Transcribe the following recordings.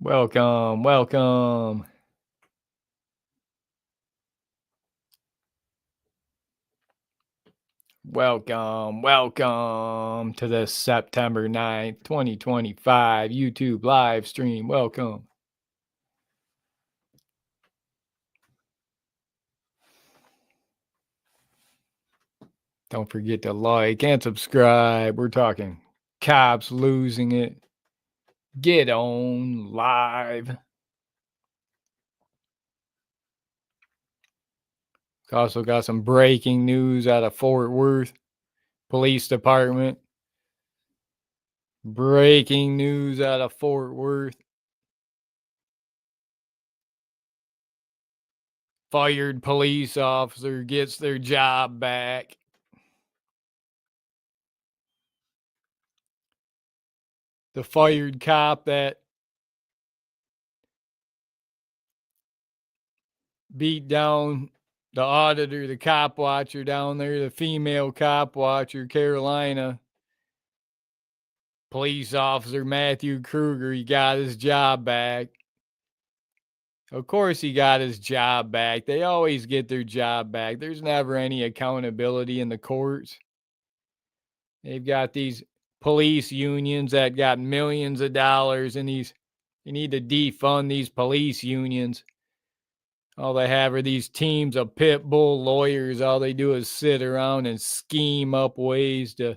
Welcome, welcome. Welcome to the September 9th, 2025 YouTube live stream. Welcome. Don't forget to like and subscribe. We're talking cops losing it. Get on live. Also got some breaking news out of Fort Worth Police Department. Breaking news out of Fort Worth. Fired police officer gets their job back. The fired cop that beat down the auditor, the cop watcher down there, the female cop watcher, Carolina. Police officer Matthew Kruger, he got his job back. Of course, he got his job back. They always get their job back. There's never any accountability in the courts. They've got these police unions that got millions of dollars, and you need to defund these police unions. All they have are these teams of pit bull lawyers. All they do is sit around and scheme up ways to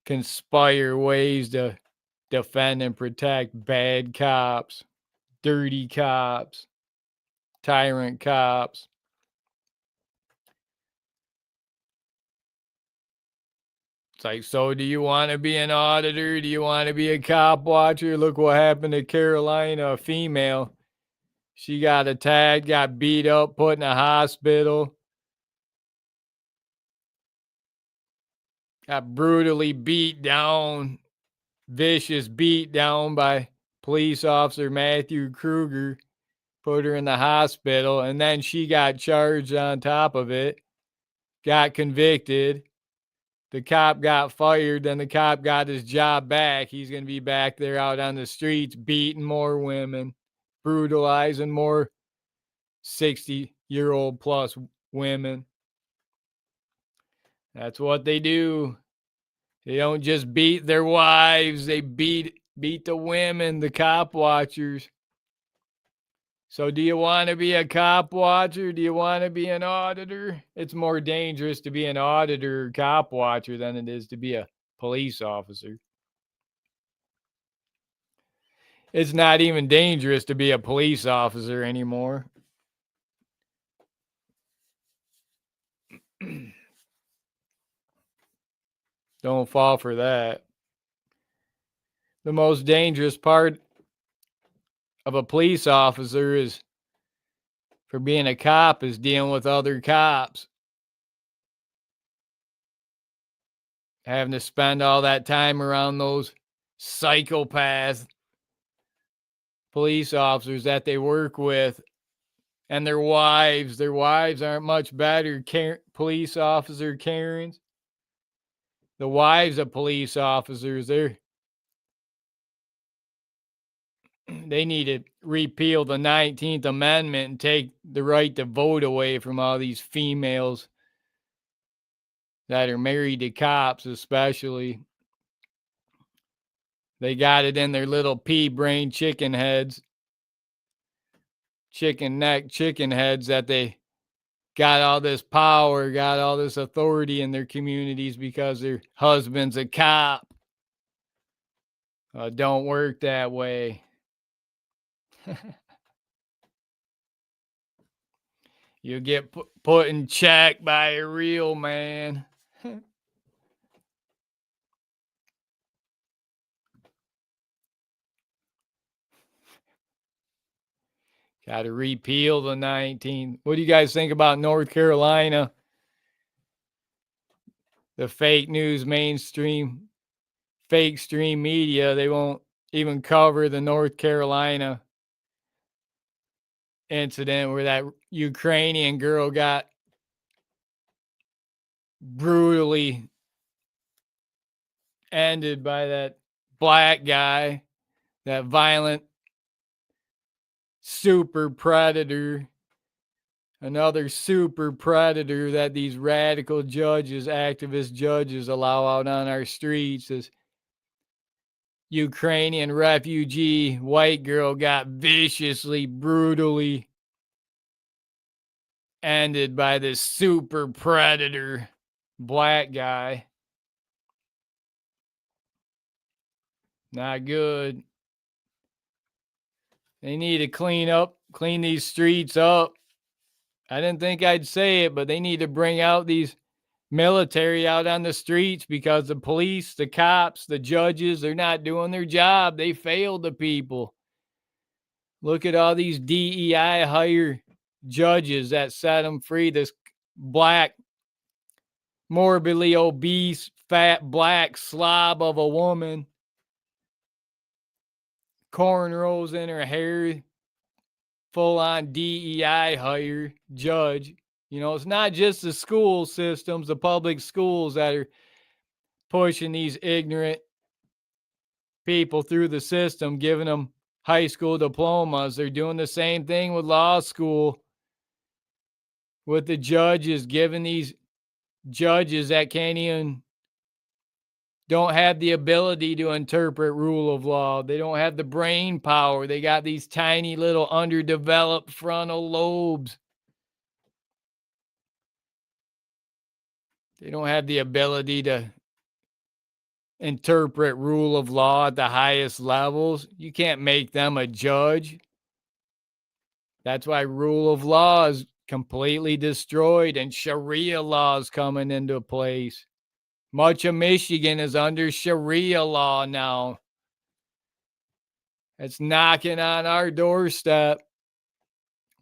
conspire ways to defend and protect bad cops, dirty cops, tyrant cops. It's like, so do you want to be an auditor? Do you want to be a cop watcher? Look what happened to Carolina, a female. She got attacked, got beat up, put in a hospital. Got brutally beat down, vicious beat down by police officer Matthew Kruger. Put her in the hospital, and then she got charged on top of it, got convicted. The cop got fired, then the cop got his job back. He's going to be back there out on the streets beating more women, brutalizing more 60-year-old plus women. That's what they do. They don't just beat their wives, they beat the women, the cop watchers. So do you want to be a cop watcher? Do you want to be an auditor? It's more dangerous to be an auditor or cop watcher than it is to be a police officer. It's not even dangerous to be a police officer anymore. Don't fall for that. The most dangerous part of a police officer is for being a cop is dealing with other cops. Having to spend all that time around those psychopath police officers that they work with and their wives. Their wives aren't much better. Police officer Karens. The wives of police officers, they need to repeal the 19th Amendment and take the right to vote away from all these females that are married to cops, especially. They got it in their little pea-brain chicken heads, chicken neck chicken heads, that they got all this power, got all this authority in their communities because their husband's a cop. Don't work that way. You get put in check by a real man. Got to repeal the 19th. What do you guys think about North Carolina? The fake news mainstream, fake stream media, they won't even cover the North Carolina incident where that Ukrainian girl got brutally ended by that black guy that violent super predator, another super predator that these radical judges, activist judges allow out on our streets. This Ukrainian refugee white girl got viciously, brutally ended by this super predator black guy. Not good. They need to clean these streets up. I didn't think I'd say it, but they need to bring out these military out on the streets because the police, the cops, the judges, they're not doing their job. They failed the people. Look at all these DEI hire judges that set them free. This black, morbidly obese, fat, black slob of a woman, cornrows in her hair, full on DEI hire judge. You know, it's not just the school systems, the public schools that are pushing these ignorant people through the system, giving them high school diplomas. They're doing the same thing with law school, with the judges, giving these judges that don't have the ability to interpret rule of law. They don't have the brain power. They got these tiny little underdeveloped frontal lobes. They don't have the ability to interpret rule of law at the highest levels. You can't make them a judge. That's why rule of law is completely destroyed and Sharia law is coming into place. Much of Michigan is under Sharia law now. It's knocking on our doorstep.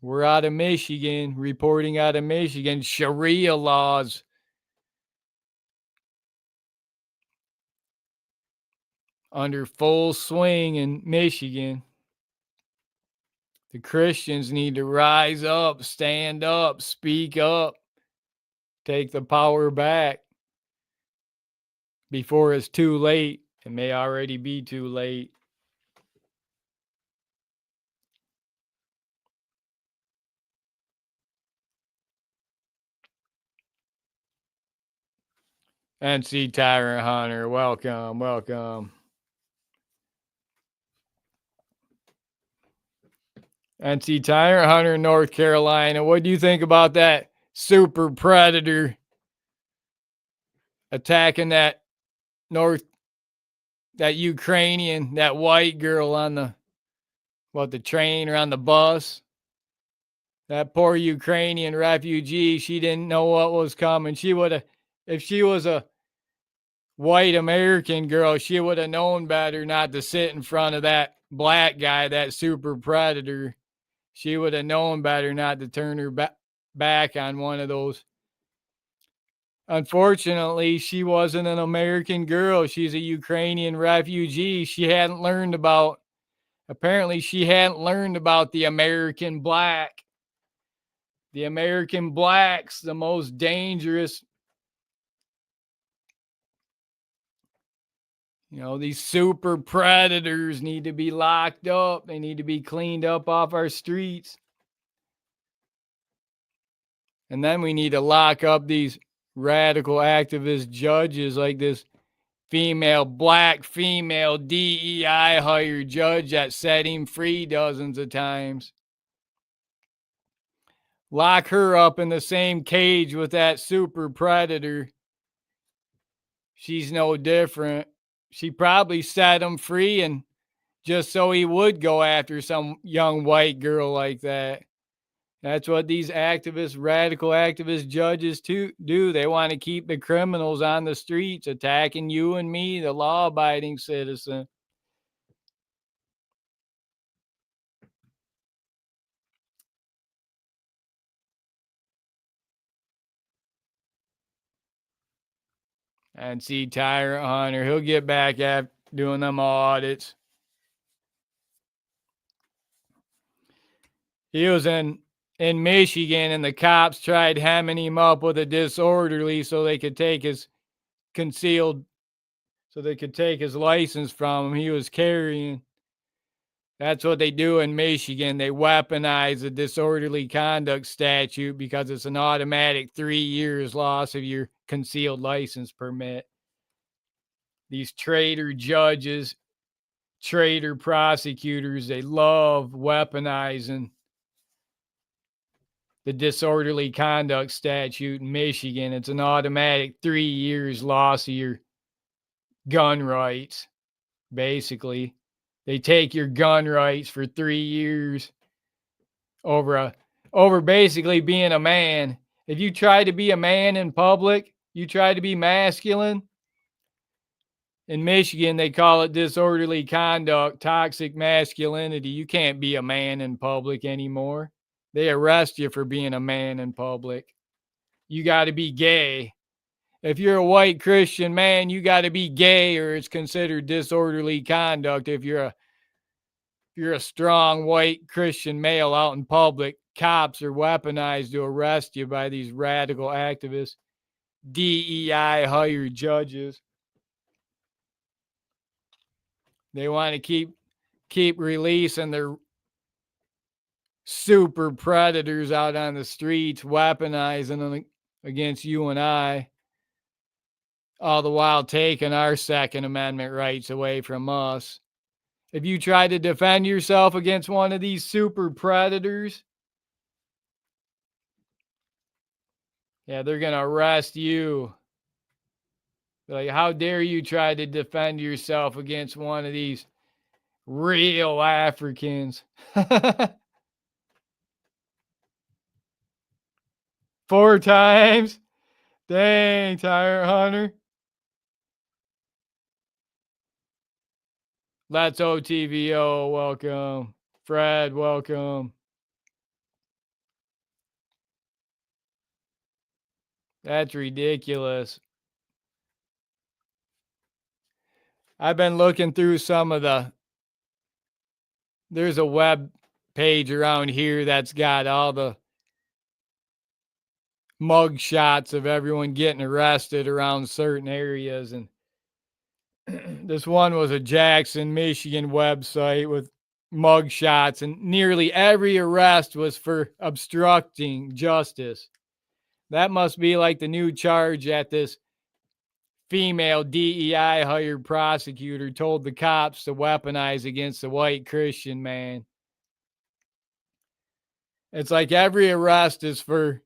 We're out of Michigan, reporting out of Michigan, Sharia laws. Under full swing in Michigan. The Christians need to rise up, stand up, speak up, take the power back before it's too late. It may already be too late. NC Tyrant Hunter, welcome, welcome. NC Tyrant Hunter, North Carolina. What do you think about that super predator attacking that Ukrainian, that white girl on the train or on the bus? That poor Ukrainian refugee, she didn't know what was coming. If she was a white American girl, she would have known better not to sit in front of that black guy, that super predator. She would have known better not to turn her back on one of those. Unfortunately, she wasn't an American girl. She's a Ukrainian refugee. Apparently she hadn't learned about the American black. The American blacks, the most dangerous. You know, these super predators need to be locked up. They need to be cleaned up off our streets. And then we need to lock up these radical activist judges like this black female DEI hired judge that set him free dozens of times. Lock her up in the same cage with that super predator. She's no different. She probably set him free and just so he would go after some young white girl like that. That's what these radical activist judges do. They want to keep the criminals on the streets, attacking you and me, the law-abiding citizen. And see Tyrant Hunter, he'll get back at doing them audits. He was in Michigan, and the cops tried hemming him up with a disorderly so they could take his license from him. He was carrying. That's what they do in Michigan. They weaponize the disorderly conduct statute because it's an automatic 3 years loss of your concealed license permit. These traitor judges, traitor prosecutors, they love weaponizing the disorderly conduct statute in Michigan. It's an automatic 3 years loss of your gun rights, basically. They take your gun rights for 3 years over basically being a man. If you try to be a man in public, you try to be masculine. In Michigan, they call it disorderly conduct, toxic masculinity. You can't be a man in public anymore. They arrest you for being a man in public. You got to be gay. If you're a white Christian man, you got to be gay or it's considered disorderly conduct. If you're a strong white Christian male out in public, cops are weaponized to arrest you by these radical activists, DEI hired judges. They want to keep releasing their super predators out on the streets, weaponizing them against you and I, all the while taking our Second Amendment rights away from us. If you try to defend yourself against one of these super predators, yeah, they're going to arrest you. Like, how dare you try to defend yourself against one of these real Africans? 4 times? Dang, Tyrant Hunter. Let's OTVO, welcome. Fred, welcome. That's ridiculous. I've been looking through there's a web page around here that's got all the mug shots of everyone getting arrested around certain areas. And this one was a Jackson, Michigan website with mug shots, and nearly every arrest was for obstructing justice. That must be like the new charge that this female DEI hired prosecutor told the cops to weaponize against the white Christian man. It's like every arrest is for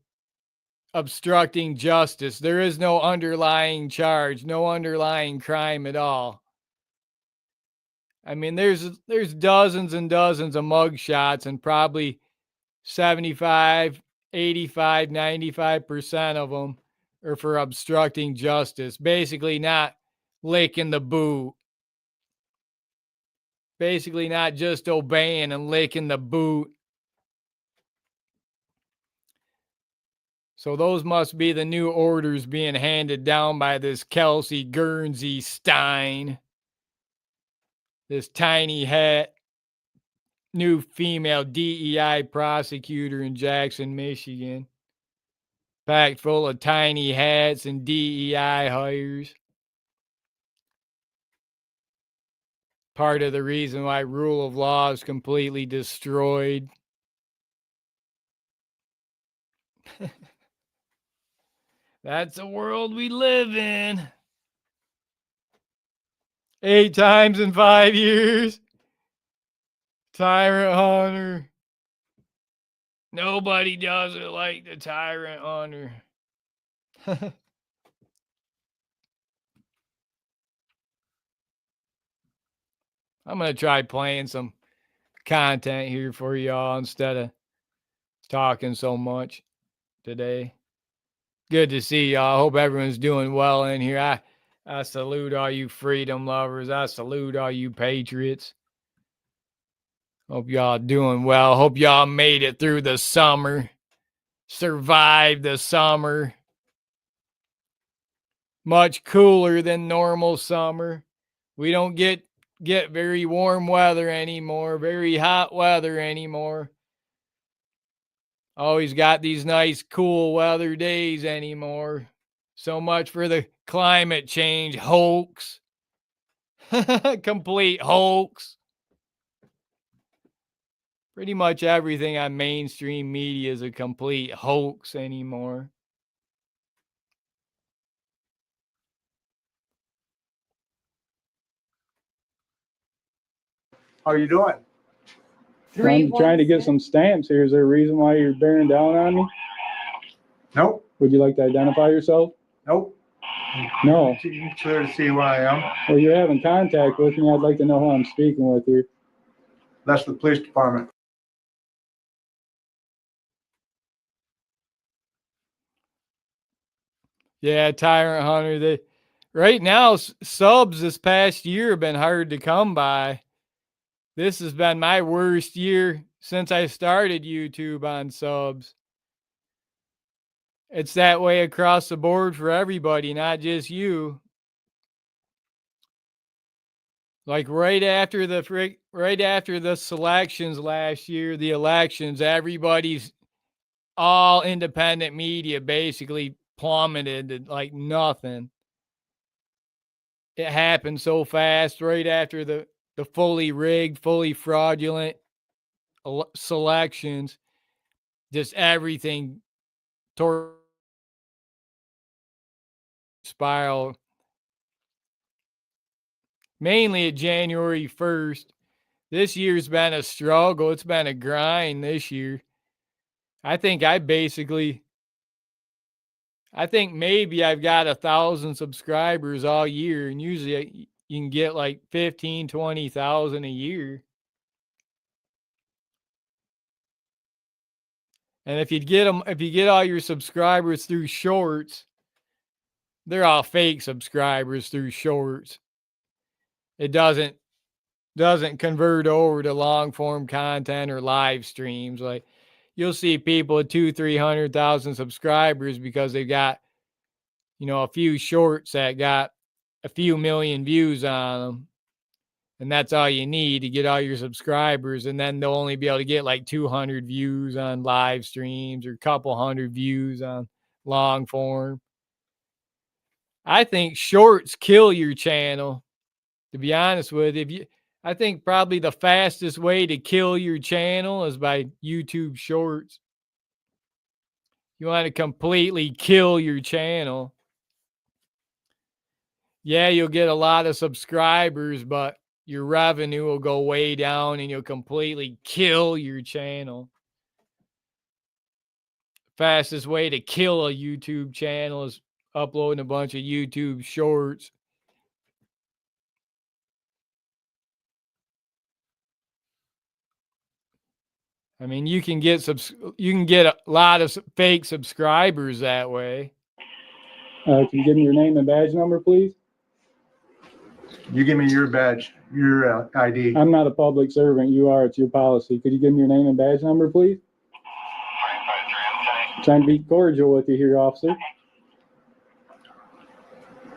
obstructing justice. There is no underlying charge, no underlying crime at all. I mean, there's dozens and dozens of mug shots, and probably 75, 85, 95% of them are for obstructing justice, basically not licking the boot, basically not just obeying and licking the boot. So those must be the new orders being handed down by this Kelsey Guernsey Stein, this tiny hat, new female DEI prosecutor in Jackson, Michigan, packed full of tiny hats and DEI hires. Part of the reason why rule of law is completely destroyed. That's the world we live in. 8 times in 5 years. Tyrant Hunter. Nobody does it like the Tyrant Hunter. I'm going to try playing some content here for y'all instead of talking so much today. Good to see y'all. Hope everyone's doing well in here. I salute all you freedom lovers. I salute all you patriots. Hope y'all doing well. Hope y'all made it through the summer. Survived the summer. Much cooler than normal summer. We don't get very warm weather anymore, very hot weather anymore. Always got these nice cool weather days anymore. So much for the climate change hoax. Complete hoax. Pretty much everything on mainstream media is a complete hoax anymore. How are you doing? I'm trying to get some stamps here. Is there a reason why you're bearing down on me? Nope. Would you like to identify yourself? Nope. No. You clear to see where I am? Well, you're having contact with me. I'd like to know who I'm speaking with here. That's the police department. Yeah, Tyrant Hunter. Right now, subs this past year have been hard to come by. This has been my worst year since I started YouTube on subs. It's that way across the board for everybody, not just you. Like right after the selections last year, the elections, everybody's all independent media basically plummeted to like nothing. It happened so fast right after the fully rigged, fully fraudulent selections. Just everything toward spiral. Mainly at January 1st. This year's been a struggle. It's been a grind this year. I think maybe I've got 1,000 subscribers all year, and usually you can get like 15, 20,000 a year. And if you get all your subscribers through shorts, they're all fake subscribers through shorts. It doesn't convert over to long form content or live streams. Like you'll see people with 200,000-300,000 subscribers because they've got, a few shorts that got a few million views on them. And that's all you need to get all your subscribers. And then they'll only be able to get like 200 views on live streams or a couple hundred views on long form. I think shorts kill your channel, to be honest with you. I think probably the fastest way to kill your channel is by YouTube shorts. You want to completely kill your channel. Yeah, you'll get a lot of subscribers, but your revenue will go way down and you'll completely kill your channel. Fastest way to kill a YouTube channel is uploading a bunch of YouTube shorts. I mean, you can get a lot of fake subscribers that way. Can you give me your name and badge number, please? You give me your badge, your ID. I'm not a public servant. You are. It's your policy. Could you give me your name and badge number, please? Trying to be cordial with you here, officer.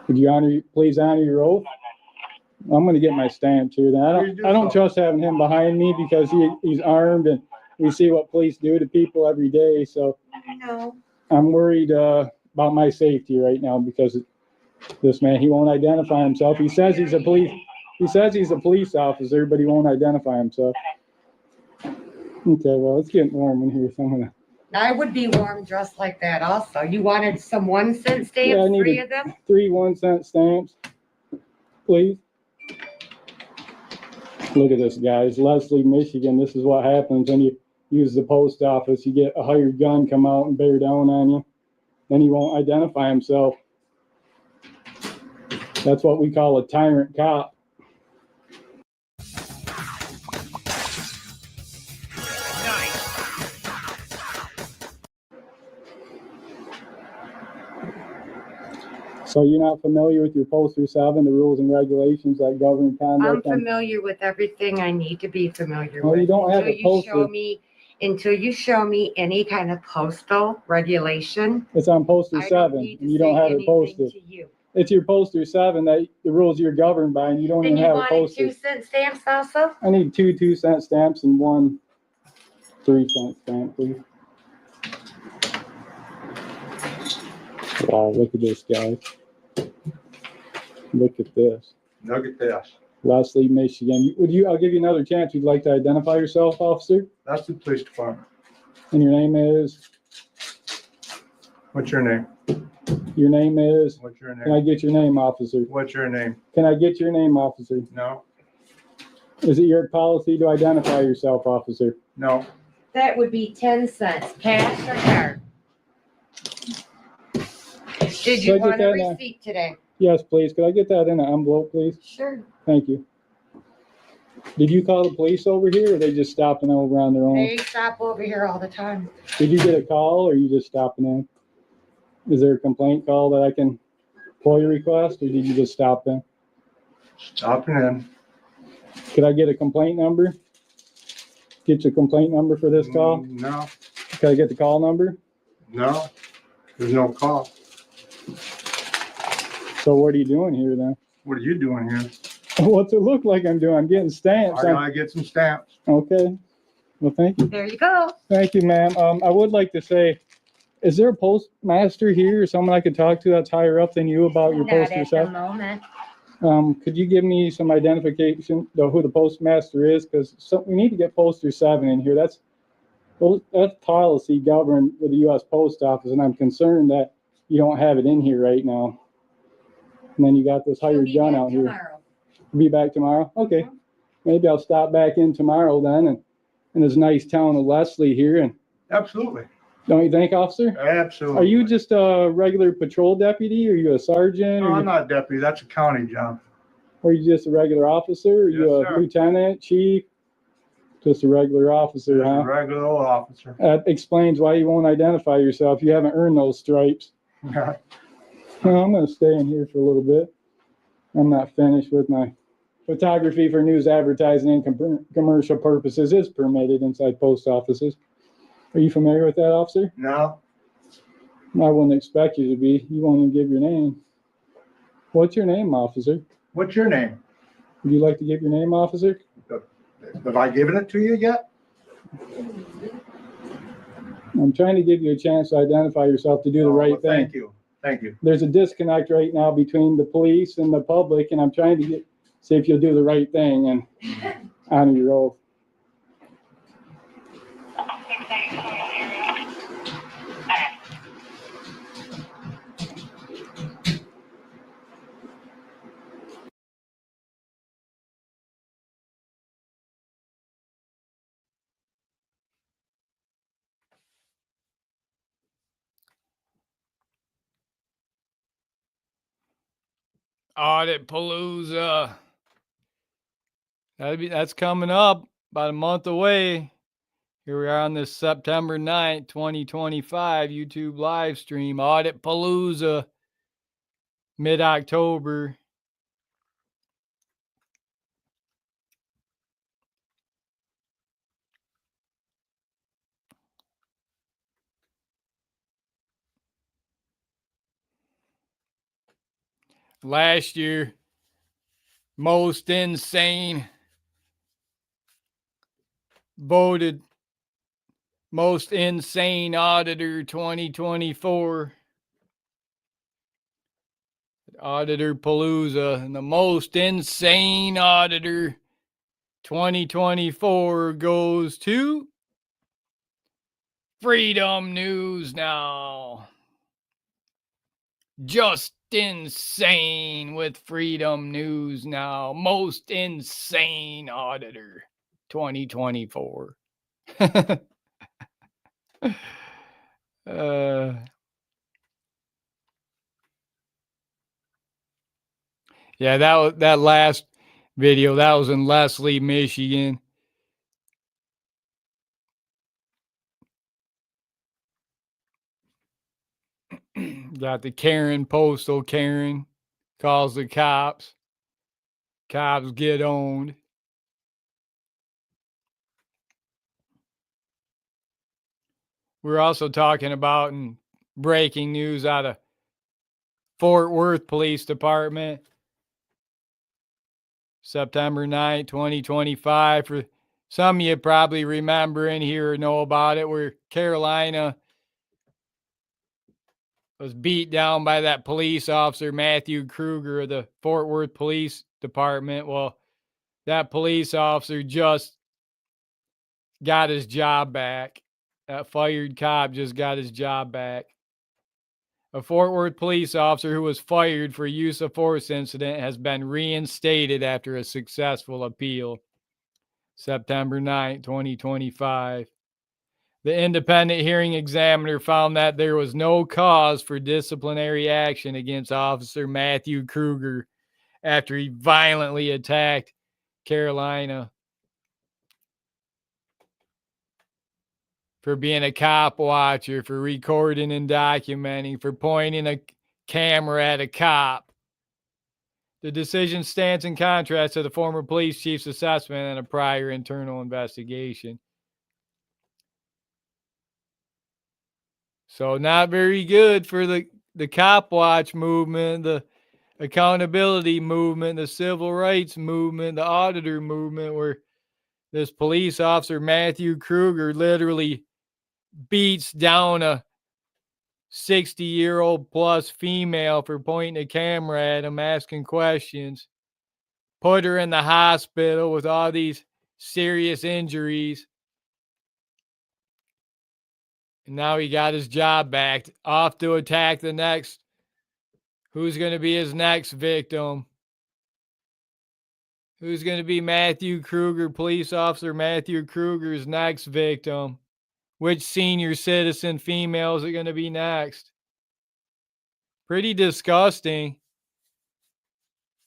Would you please honor your oath? I'm going to get my stamp here. Then I don't trust having him behind me because he's armed and we see what police do to people every day. So I'm worried about my safety right now because this man, he won't identify himself. He says he's a police officer, but he won't identify himself. Okay, well, it's getting warm in here, so I would be warm dressed like that also. You wanted some 1-cent stamps, yeah, I need 3 of them? 3 1-cent stamps, please. Look at this, guys. Leslie, Michigan. This is what happens when you use the post office. You get a hired gun come out and bear down on you. Then he won't identify himself. That's what we call a tyrant cop. So you're not familiar with your Poster 7, the rules and regulations that govern conduct? I'm familiar with everything I need to be familiar Well, with. you don't have a poster. Until you show me any kind of postal regulation. It's on Poster 7, and you don't have it posted. It's your Poster 7 that the rules you're governed by, and you don't even have it posted. And you wanted 2-cent stamps also? I need 2 2-cent stamps and 1 3-cent stamp, please. Wow, look at this, guys. Look at this. Look at this. Leslie, Michigan. I'll give you another chance. You'd like to identify yourself, officer? That's the police department. And your name is? What's your name? Your name is? What's your Can I name? get your name, officer? What's your name? Can I get your name, officer? No, Is it your policy to identify yourself, officer? no. That would be 10 cents, cash or card. Did you Could I want get a that now? receipt today? Yes, please. Could I get that in an envelope, please? Sure. Thank you. Did you call the police over here, or they just stopping over on their own? They stop over here all the time. Did you get a call, or are you just stopping in? Is there a complaint call that I can FOIA request, or did you just stop in? Stopping in. Could I get a complaint number? Get your complaint number for this call? No, Could I get the call number? no. There's no call. So what are you doing here then? What are you doing here? What's it look like I'm doing? I'm getting stamps. I gotta get some stamps. Okay. Well, thank you. There you go. Thank you, ma'am. I would like to say, is there a postmaster here or someone I could talk to that's higher up than you about your Not post at yourself? the moment. Could you give me some identification of who the postmaster is? Because we need to get poster 7 in here. That's policy governed with the U.S. Post Office, and I'm concerned that you don't have it in here right now. And then you got this She'll hired be gun back out here. tomorrow. Be back tomorrow? Okay. Maybe I'll stop back in tomorrow then, and in this nice town of Leslie here. And Absolutely. don't you think, officer? Absolutely. Are you just a regular patrol deputy? Are you a sergeant? No, Or I'm not a deputy. That's a county job. are you just a regular officer? Are you Yes, a sir. lieutenant, chief? Just a regular officer, Just a huh? regular old officer. That explains why you won't identify yourself. You haven't earned those stripes. Well, I'm going to stay in here for a little bit. I'm not finished with my photography for news advertising and commercial purposes is permitted inside post offices. Are you familiar with that, officer? No, I wouldn't expect you to be. You won't even give your name. What's your name, officer? what's your name? Would you like to give your name, officer? Have I given it to you yet? I'm trying to give you a chance to identify yourself to do the Oh, right well, thing. Thank you. Thank you. There's a disconnect right now between the police and the public, and I'm trying to see if you'll do the right thing and honor your oath. Audit Palooza. That's coming up about a month away. Here we are on this September 9th, 2025 YouTube live stream. Audit Palooza, mid-October. Last year, most insane, voted most insane auditor 2024. Auditor Palooza, and the most insane auditor 2024 goes to Freedom News Now. Just insane with Freedom News Now. Most insane auditor 2024. Yeah, that last video, that was in Leslie, Michigan. Got the Karen, postal Karen, calls the cops. Cops get owned. We're also talking about in breaking news out of Fort Worth Police Department. September 9th, 2025. For some of you probably remember in here or know about it, where Carolina was beat down by that police officer, Matthew Kruger of the Fort Worth Police Department. Well, that police officer just got his job back. That fired cop just got his job back. A Fort Worth police officer who was fired for use of force incident has been reinstated after a successful appeal. September 9, 2025. The independent hearing examiner found that there was no cause for disciplinary action against Officer Matthew Kruger after he violently attacked Carolina for being a cop watcher, for recording and documenting, for pointing a camera at a cop. The decision stands in contrast to the former police chief's assessment and a prior internal investigation. So not very good for the cop watch movement, the accountability movement, the civil rights movement, the auditor movement, where this police officer, Matthew Kruger, literally beats down a 60-year-old plus female for pointing a camera at him, asking questions, put her in the hospital with all these serious injuries. And now he got his job back, off to attack the next. Who's going to be his next victim? Who's going to be Matthew Kruger, police officer Matthew Kruger's next victim? Which senior citizen females are going to be next? Pretty disgusting.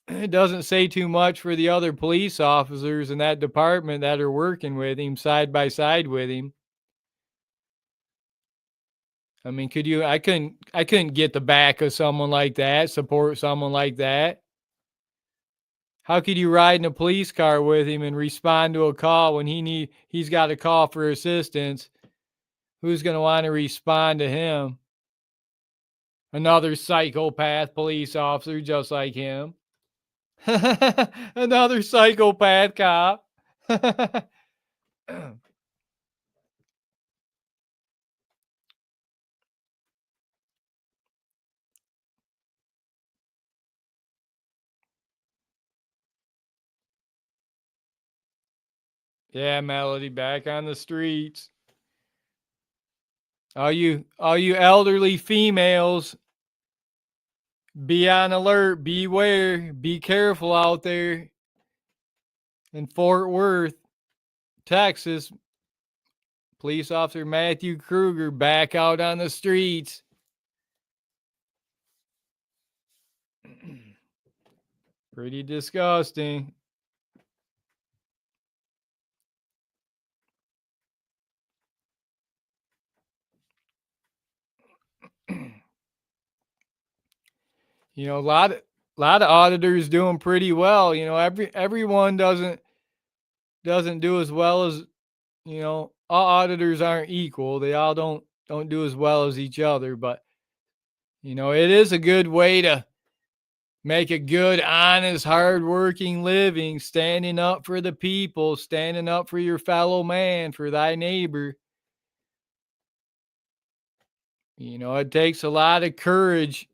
It doesn't say too much for the other police officers in that department that are working with him, side by side with him. I mean, I couldn't get the back of someone like that, support someone like that. How could you ride in a police car with him and respond to a call when he's got a call for assistance? Who's going to want to respond to him? Another psychopath police officer just like him. Another psychopath cop. Yeah, Melody, back on the streets. All you elderly females, be on alert, beware, be careful out there in Fort Worth, Texas. Police officer Matthew Kruger back out on the streets. Pretty disgusting. You know, a lot of auditors doing pretty well. You know, everyone doesn't do as well as, you know, all auditors aren't equal. They all don't do as well as each other, but you know, it is a good way to make a good, honest, hardworking living, standing up for the people, standing up for your fellow man, for thy neighbor. You know, it takes a lot of courage.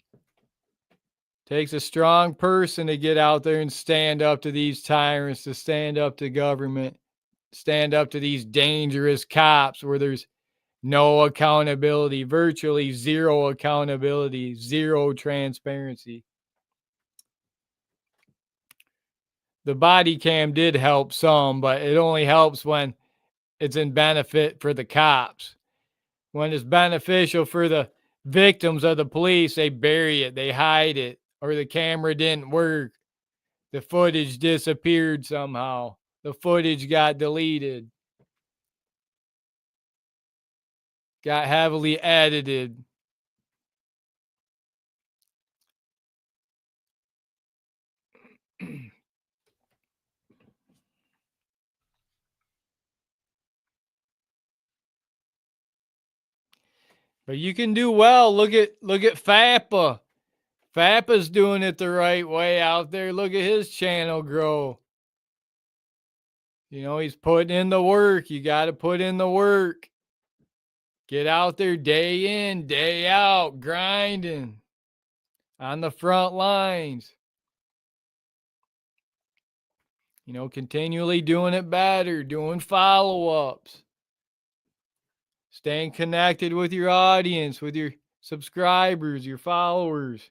Takes a strong person to get out there and stand up to these tyrants, to stand up to government, stand up to these dangerous cops where there's no accountability, virtually zero accountability, zero transparency. The body cam did help some, but it only helps when it's in benefit for the cops. When it's beneficial for the victims of the police, they bury it, they hide it, or the camera didn't work. The footage disappeared somehow. The footage got deleted. Got heavily edited. But you can do well. Look at FAPA. FAPA's doing it the right way out there. Look at his channel grow. You know, he's putting in the work. You got to put in the work. Get out there day in, day out, grinding on the front lines. continually doing it better, doing follow-ups, staying connected with your audience, with your subscribers, your followers.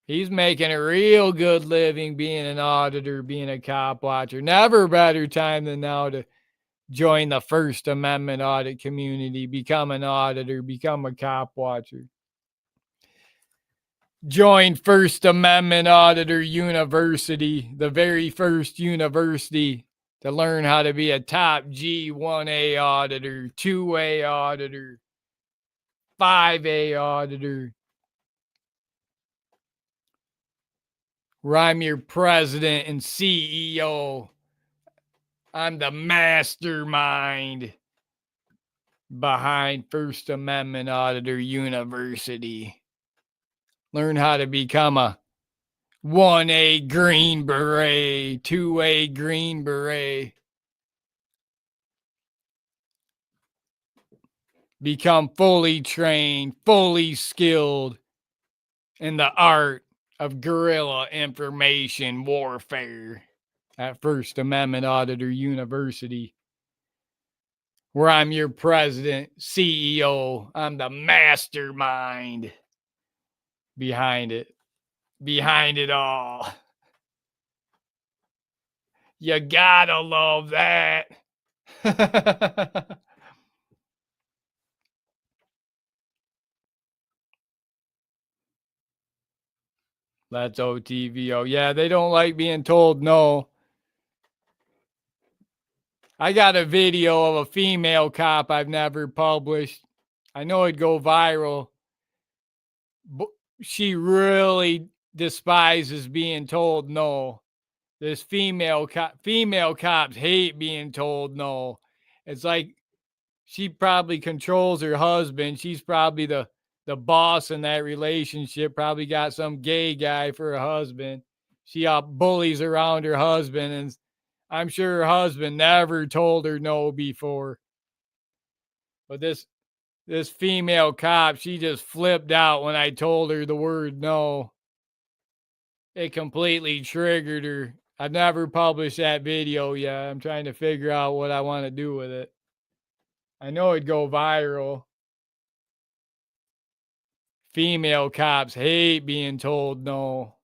He's making a real good living being an auditor, being a cop watcher. Never a better time than now to join the First Amendment audit community, become an auditor, become a cop watcher. Join First Amendment Auditor University, the very first university to learn how to be a top G1A auditor, 2A auditor, 5A auditor. Where I'm your president and CEO. I'm the mastermind behind First Amendment Auditor University. Learn how to become a 1A Green Beret, 2A Green Beret. Become fully trained, fully skilled in the art of guerrilla information warfare at First Amendment Auditor University, where I'm your president, CEO. I'm the mastermind behind it all. You gotta love that. That's OTVO. Yeah, they don't like being told no. I got a video of a female cop I've never published. I know it'd go viral. But she really despises being told no. This female cops hate being told no. It's like she probably controls her husband. She's probably the boss in that relationship, probably got some gay guy for a husband. She bullies around her husband, and I'm sure her husband never told her no before. But this female cop, she just flipped out when I told her the word no. It completely triggered her. I've never published that video yet. I'm trying to figure out what I want to do with it. I know it'd go viral. Female cops hate being told no.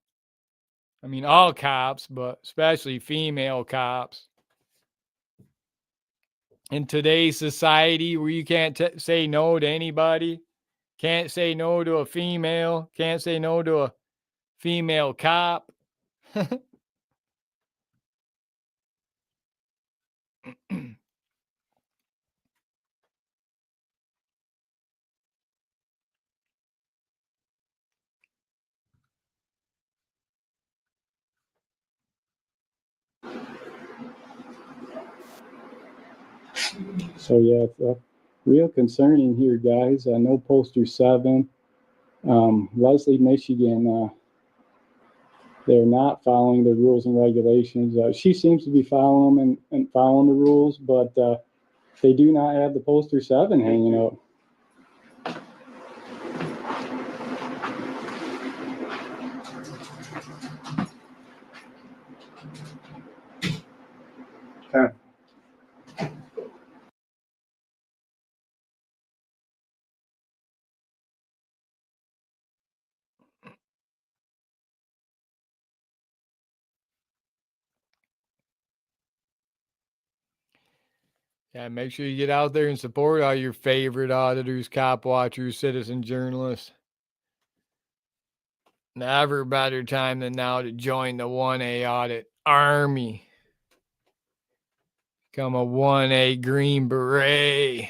I mean, all cops, but especially female cops. In today's society where you can't say no to anybody, can't say no to a female, can't say no to a female cop. So yeah, it's real concerning here, guys. I know Poster 7, Leslie, Michigan, they're not following the rules and regulations. She seems to be following them and following the rules, but they do not have the Poster 7 hanging out. Okay. Yeah, make sure you get out there and support all your favorite auditors, cop watchers, citizen journalists. Never better time than now to join the 1A Audit Army. Become a 1A Green Beret.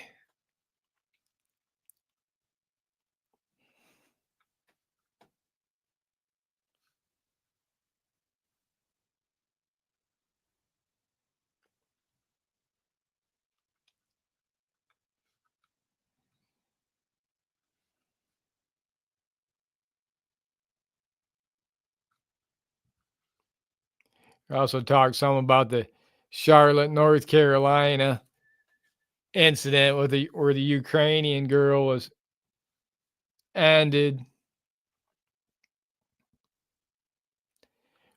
We also talked some about the Charlotte, North Carolina incident with where the Ukrainian girl was ended.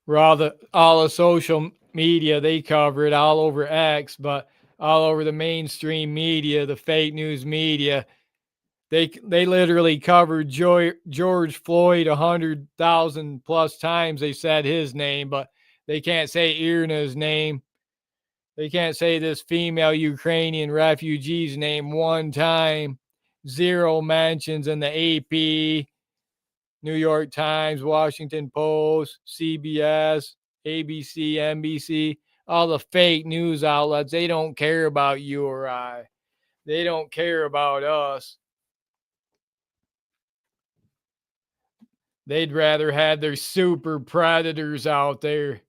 where all the social media, they cover it all over X, but all over the mainstream media, the fake news media, they literally covered George Floyd 100,000 plus times. They said his name, but they can't say Irna's name. They can't say this female Ukrainian refugee's name one time. 0 mentions in the AP, New York Times, Washington Post, CBS, ABC, NBC, all the fake news outlets. They don't care about you or I. They don't care about us. They'd rather have their super predators out there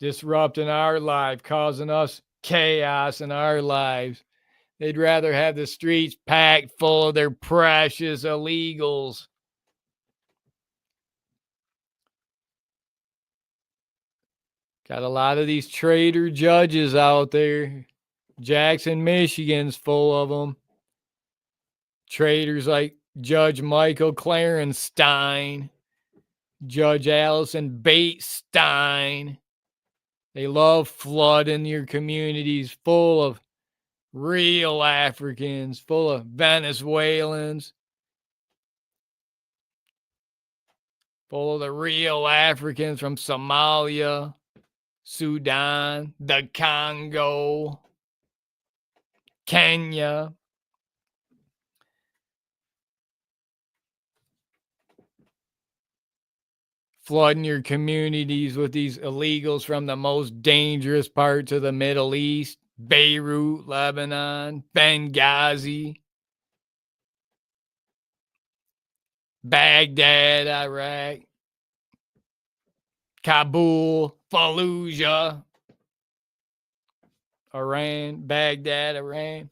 disrupting our life, causing us chaos in our lives. They'd rather have the streets packed full of their precious illegals. Got a lot of these traitor judges out there. Jackson, Michigan's full of them. Traitors like Judge Michael Clarenstein, Judge Allison Bates-Stein. They love flooding your communities full of real Africans, full of Venezuelans, full of the real Africans from Somalia, Sudan, the Congo, Kenya. Flooding your communities with these illegals from the most dangerous parts of the Middle East, Beirut, Lebanon, Benghazi, Baghdad, Iraq, Kabul, Fallujah, Iran, Baghdad, Iran.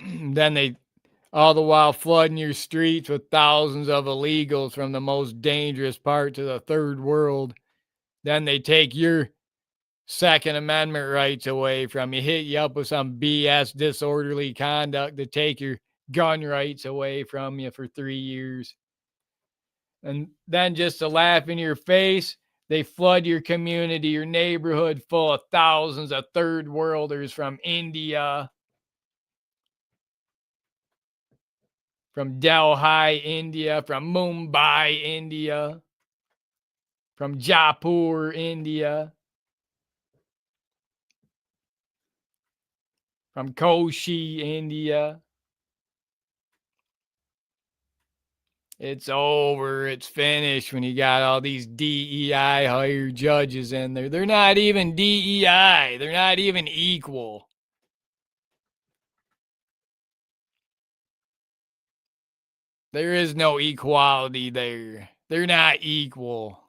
Then they, all the while, flooding your streets with thousands of illegals from the most dangerous parts of the third world. Then they take your Second Amendment rights away from you, hit you up with some BS disorderly conduct to take your gun rights away from you for 3 years. And then just to laugh in your face, they flood your community, your neighborhood full of thousands of third worlders from India, from Delhi, India, from Mumbai, India, from Jaipur, India, from Kochi, India. It's over. It's finished when you got all these DEI hired judges in there. They're not even DEI. They're not even equal. There is no equality there. They're not equal.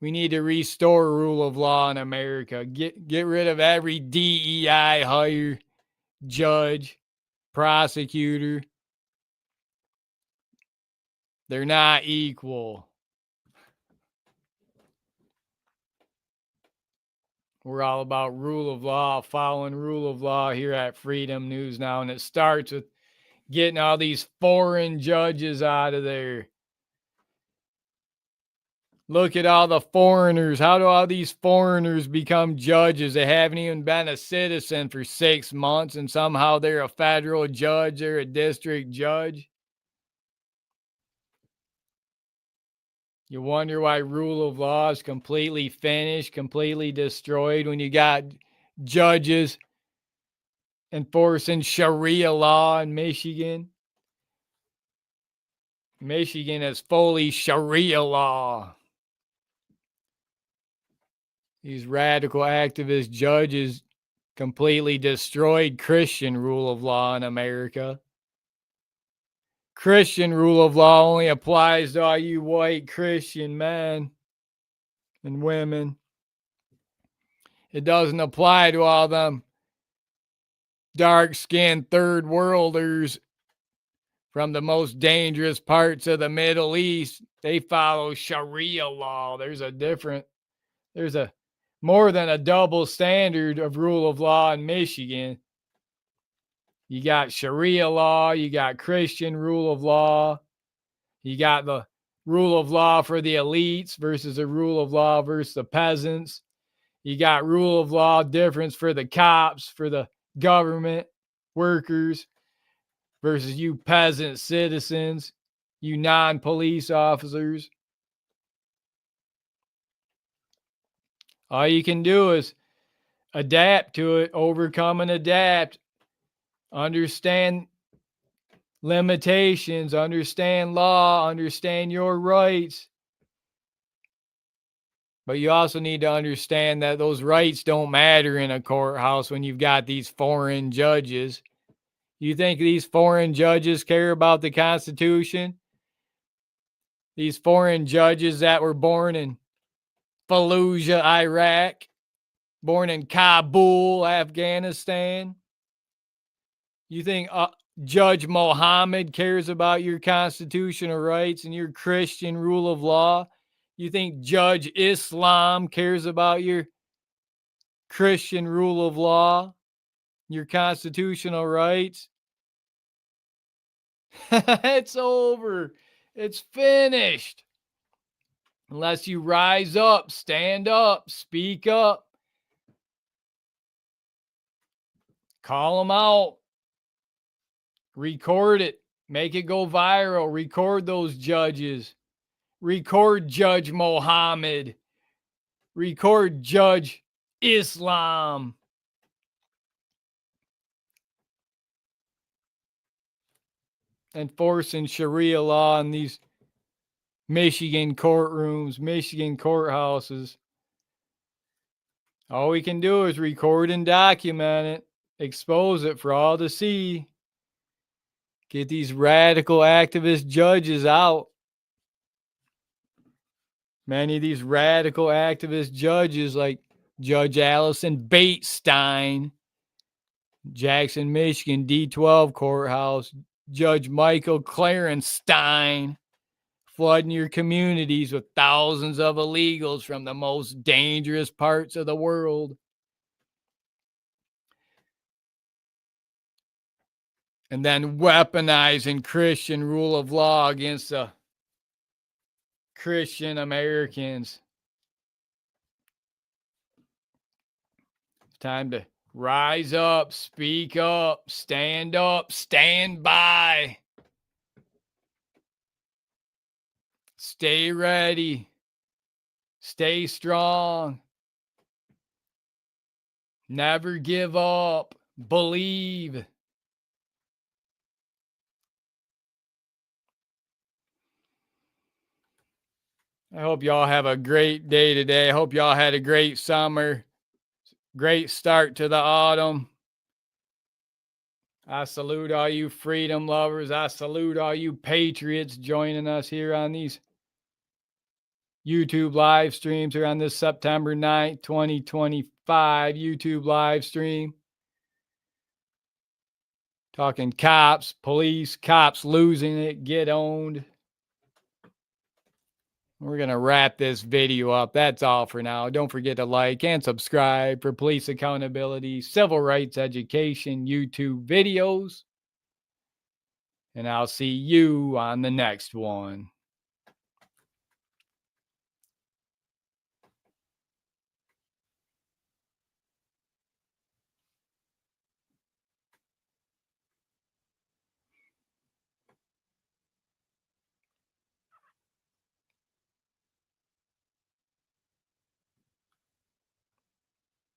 We need to restore rule of law in America. Get rid of every DEI hire, judge, prosecutor. They're not equal. We're all about rule of law, following rule of law here at Freedom News Now. And it starts with getting all these foreign judges out of there. Look at all the foreigners. How do all these foreigners become judges? They haven't even been a citizen for 6 months, and somehow they're a federal judge or a district judge. You wonder why rule of law is completely finished, completely destroyed when you got judges enforcing Sharia law in Michigan. Michigan is fully Sharia law. These radical activist judges completely destroyed Christian rule of law in America. Christian rule of law only applies to all you white Christian men and women. It doesn't apply to all them dark-skinned third worlders from the most dangerous parts of the Middle East. They follow Sharia law. There's a more than a double standard of rule of law in Michigan. You got Sharia law, you got Christian rule of law, you got the rule of law for the elites versus the rule of law versus the peasants. You got rule of law difference for the cops, for the government workers versus you peasant citizens, you non-police officers. All you can do is adapt to it, overcome and adapt, understand limitations, understand law, understand your rights. But you also need to understand that those rights don't matter in a courthouse when you've got these foreign judges. You think these foreign judges care about the Constitution? These foreign judges that were born in Fallujah, Iraq, born in Kabul, Afghanistan. You think Judge Mohammed cares about your constitutional rights and your Christian rule of law? You think Judge Islam cares about your Christian rule of law, your constitutional rights? It's over. It's finished. Unless you rise up, stand up, speak up, call them out, record it, make it go viral, record those judges, record Judge Mohammed, record Judge Islam. Enforcing Sharia law in these Michigan courtrooms, Michigan courthouses. All we can do is record and document it, expose it for all to see. Get these radical activist judges out. Many of these radical activist judges, like Judge Allison Batestein, Jackson, Michigan, D12 courthouse, Judge Michael Clarenstein, flooding your communities with thousands of illegals from the most dangerous parts of the world. And then weaponizing Christian rule of law against the Christian Americans. It's time to rise up, speak up, stand by. Stay ready. Stay strong. Never give up. Believe. I hope y'all have a great day today. I hope y'all had a great summer. Great start to the autumn. I salute all you freedom lovers. I salute all you patriots joining us here on these YouTube live streams here on this September 9th, 2025 YouTube live stream. Talking cops, police, cops losing it, get owned. We're going to wrap this video up. That's all for now. Don't forget to like and subscribe for police accountability, civil rights education, YouTube videos. And I'll see you on the next one.